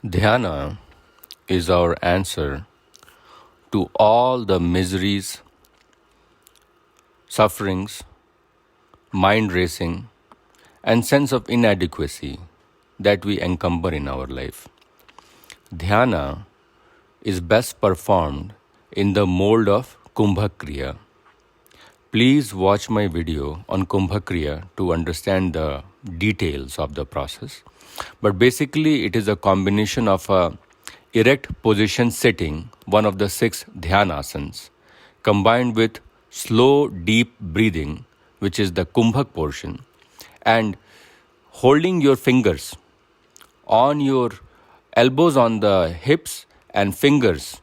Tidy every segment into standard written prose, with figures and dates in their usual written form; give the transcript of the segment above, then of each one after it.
Dhyana is our answer to all the miseries, sufferings, mind racing, and sense of inadequacy that we encumber in our life. Dhyana is best performed in the mold of Kumbha Kriya. Please watch my video on Kumbha Kriya to understand the details of the process. But basically, it is a combination of a erect position sitting, one of the 6 dhyanasanas, combined with slow, deep breathing, which is the Kumbhak portion, and holding your fingers on your elbows on the hips and fingers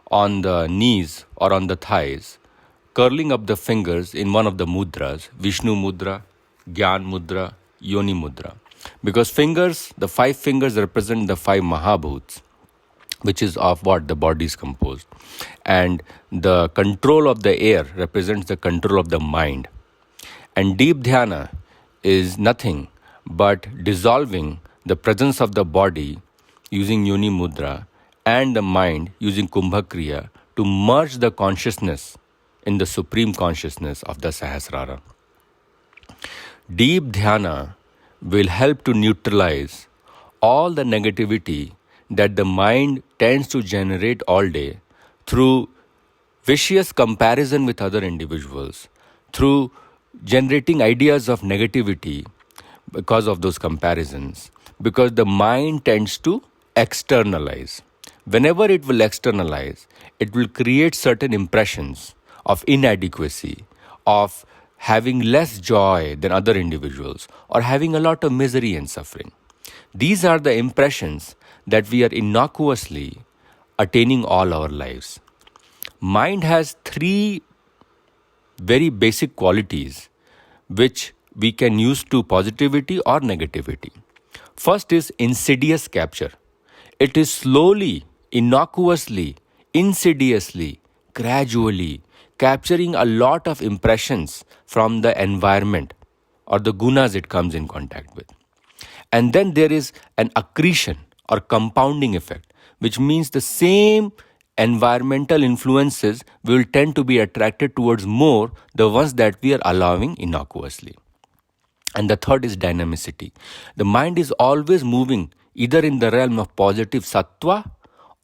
on the knees or on the thighs, curling up the fingers in one of the mudras, Vishnu mudra, Gyan mudra, Yoni mudra. Because fingers, the 5 fingers represent the 5 Mahabhuts, which is of what the body is composed. And the control of the air represents the control of the mind. And deep dhyana is nothing but dissolving the presence of the body using Yoni Mudra and the mind using Kumbha Kriya to merge the consciousness in the supreme consciousness of the Sahasrara. Deep dhyana will help to neutralize all the negativity that the mind tends to generate all day through vicious comparison with other individuals, through generating ideas of negativity because of those comparisons, because the mind tends to externalize. Whenever it will externalize, it will create certain impressions of inadequacy, of having less joy than other individuals, or having a lot of misery and suffering. These are the impressions that we are innocuously attaining all our lives. Mind has 3 very basic qualities which we can use to positivity or negativity. First is insidious capture. It is slowly, innocuously, insidiously, gradually capturing a lot of impressions from the environment or the gunas it comes in contact with. And then there is an accretion or compounding effect, which means the same environmental influences will tend to be attracted towards more the ones that we are allowing innocuously. And the third is dynamicity. The mind is always moving either in the realm of positive sattva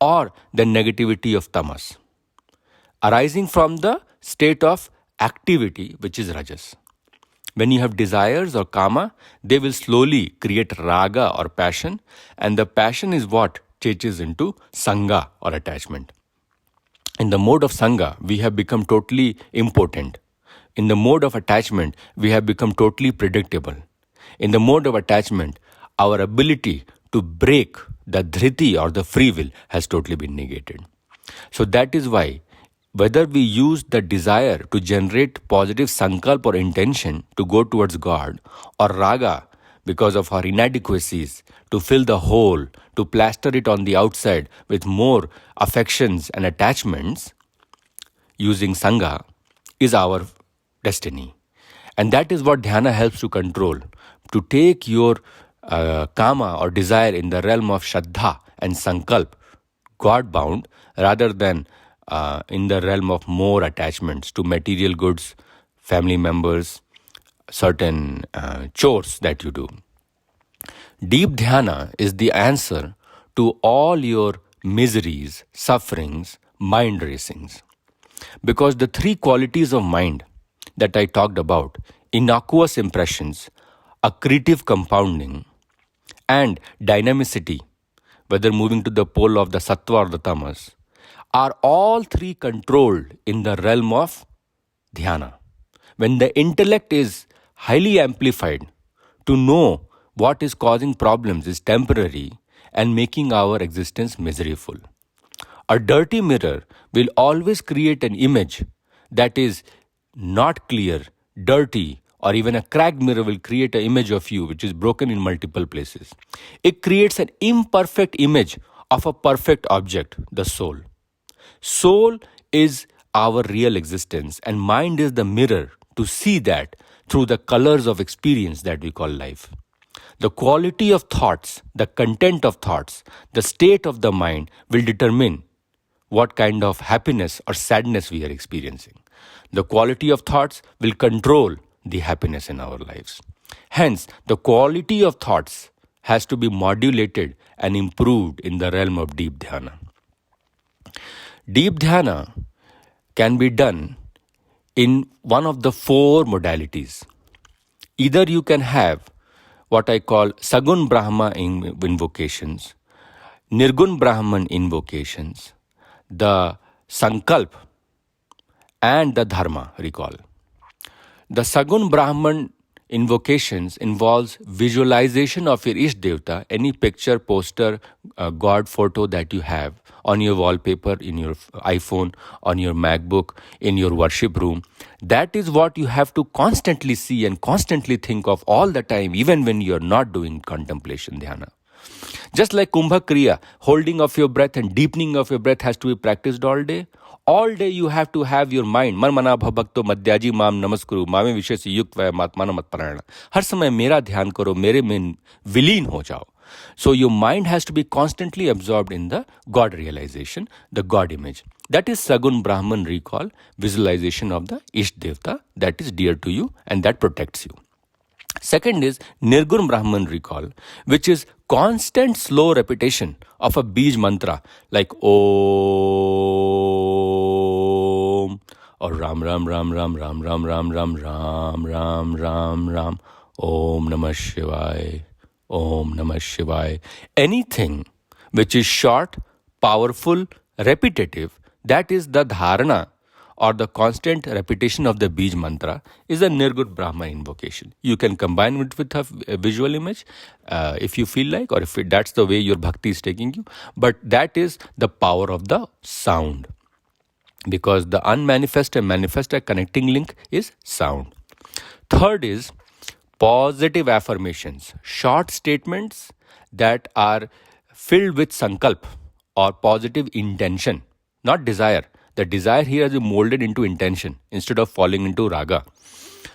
or the negativity of tamas, arising from the state of activity, which is rajas. When you have desires or kama, they will slowly create raga or passion, and the passion is what changes into sangha or attachment. In the mode of sangha, we have become totally impotent. In the mode of attachment, we have become totally predictable. In the mode of attachment, our ability to break the dhriti or the free will has totally been negated. So that is why whether we use the desire to generate positive sankalp or intention to go towards God, or raga because of our inadequacies to fill the hole, to plaster it on the outside with more affections and attachments, using sangha is our destiny. And that is what dhyana helps to control, to take your kama or desire in the realm of shraddha and sankalp, God bound, rather than in the realm of more attachments to material goods, family members, certain chores that you do. Deep dhyana is the answer to all your miseries, sufferings, mind racings. Because the 3 qualities of mind that I talked about, innocuous impressions, accretive compounding, and dynamicity, whether moving to the pole of the sattva or the tamas, are all 3 controlled in the realm of dhyana. When the intellect is highly amplified to know what is causing problems is temporary and making our existence miserable. A dirty mirror will always create an image that is not clear, dirty, or even a cracked mirror will create an image of you which is broken in multiple places. It creates an imperfect image of a perfect object, the soul. Soul is our real existence, and mind is the mirror to see that through the colors of experience that we call life. The quality of thoughts, the content of thoughts, the state of the mind will determine what kind of happiness or sadness we are experiencing. The quality of thoughts will control the happiness in our lives. Hence, the quality of thoughts has to be modulated and improved in the realm of deep dhyana. Deep dhyana can be done in one of the four modalities. Either you can have what I call Sagun Brahma invocations, Nirgun Brahman invocations, the Sankalp, and the Dharma recall. The Sagun Brahman invocations involves visualization of your Ish Devta, any picture, poster, God photo that you have on your wallpaper, in your iPhone, on your MacBook, in your worship room. That is what you have to constantly see and constantly think of all the time, even when you are not doing contemplation dhyana. Just like Kumbha Kriya, holding of your breath and deepening of your breath has to be practiced all day. All day you have to have your mind, मन मना भक्तो मध्याजी माम नमस्कुरु मामे विषय से युक्त वह मात्माना मत परायण. हर समय मेरा ध्यान करो, मेरे में विलीन हो जाओ. So your mind has to be constantly absorbed in the God realization, the God image. That is Sagun Brahman recall, visualization of the Ish Devta that is dear to you and that protects you. Second is Nirgun Brahman recall, which is constant slow repetition of a Bij mantra like Om or Ram Ram Ram Ram Ram Ram Ram Ram Ram Ram Ram Ram Om Namah Shivaya, Om Namah Shivaya. Anything which is short, powerful, repetitive, that is the dharana or the constant repetition of the Bij mantra is a Nirgun Brahma invocation. You can combine it with a visual image if you feel like, or if that's the way your bhakti is taking you. But that is the power of the sound. Because the unmanifest and manifest connecting link is sound. Third is positive affirmations, short statements that are filled with sankalp or positive intention, not desire. The desire here is molded into intention instead of falling into raga.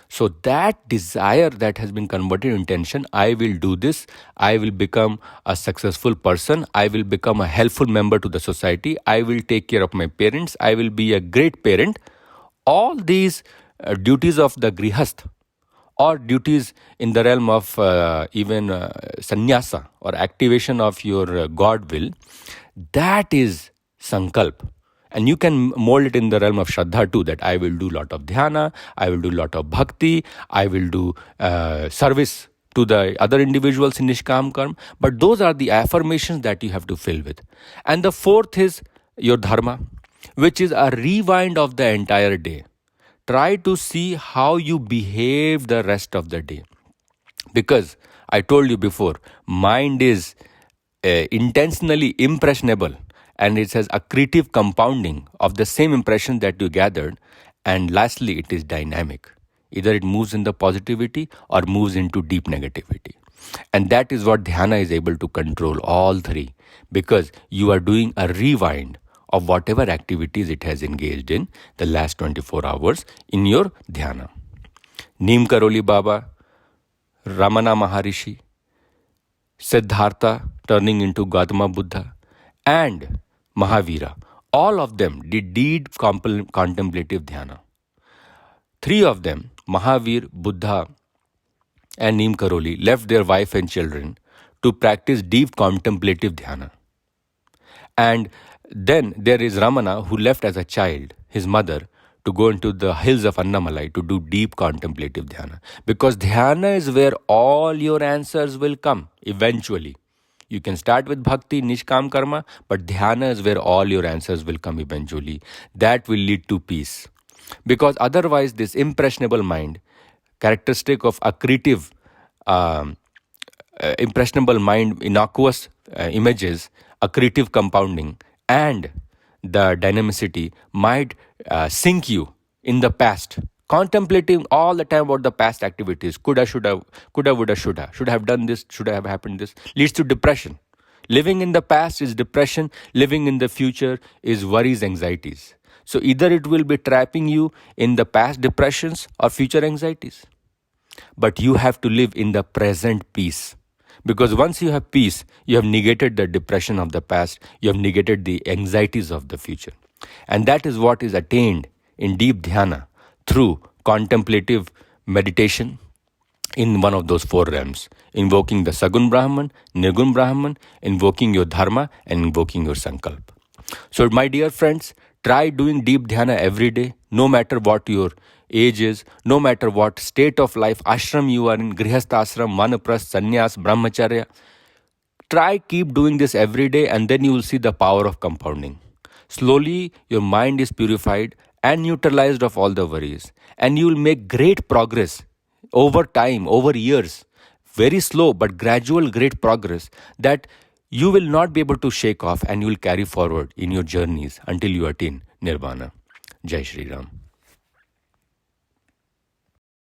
So that desire that has been converted into intention, I will do this, I will become a successful person, I will become a helpful member to the society, I will take care of my parents, I will be a great parent. All these duties of the grihasth or duties in the realm of even sannyasa or activation of your God will, that is sankalp. And you can mold it in the realm of Shraddha too, that I will do lot of dhyana, I will do lot of bhakti, I will do service to the other individuals in Nishkam Karma. But those are the affirmations that you have to fill with. And the fourth is your dharma, which is a rewind of the entire day. Try to see how you behave the rest of the day. Because I told you before, mind is intentionally impressionable. And it has accretive compounding of the same impression that you gathered. And lastly, it is dynamic. Either it moves in the positivity or moves into deep negativity. And that is what dhyana is able to control, all three. Because you are doing a rewind of whatever activities it has engaged in the last 24 hours in your dhyana. Neem Karoli Baba, Ramana Maharishi, Siddhartha turning into Gautama Buddha, and Mahavira, all of them did deep contemplative dhyana. Three of them, Mahavir, Buddha, and Neem Karoli, left their wife and children to practice deep contemplative dhyana. And then there is Ramana, who left as a child, his mother, to go into the hills of Annamalai to do deep contemplative dhyana. Because dhyana is where all your answers will come eventually. You can start with bhakti, nishkam karma, but dhyana is where all your answers will come eventually. That will lead to peace. Because otherwise, this impressionable mind, characteristic of accretive, impressionable mind, innocuous images, accretive compounding, and the dynamicity might sink you in the past. Contemplating all the time about the past activities, coulda, shoulda, woulda, should have done this, should have happened this, leads to depression. Living in the past is depression, living in the future is worries, anxieties. So either it will be trapping you in the past depressions or future anxieties. but you have to live in the present peace. Because once you have peace, you have negated the depression of the past, you have negated the anxieties of the future. And that is what is attained in deep dhyana through contemplative meditation in one of those four realms, invoking the Sagun Brahman, Nirgun Brahman, invoking your Dharma, and invoking your Sankalp. So, my dear friends, try doing deep dhyana every day, no matter what your age is, no matter what state of life, ashram you are in, grihastha ashram, manaprast, sannyas, brahmacharya. Try keep doing this every day, and then you will see the power of compounding. Slowly, your mind is purified and neutralized of all the worries, and you will make great progress over time, over years. Very slow but gradual great progress that you will not be able to shake off, and you will carry forward in your journeys until you attain nirvana. Jai Shri Ram.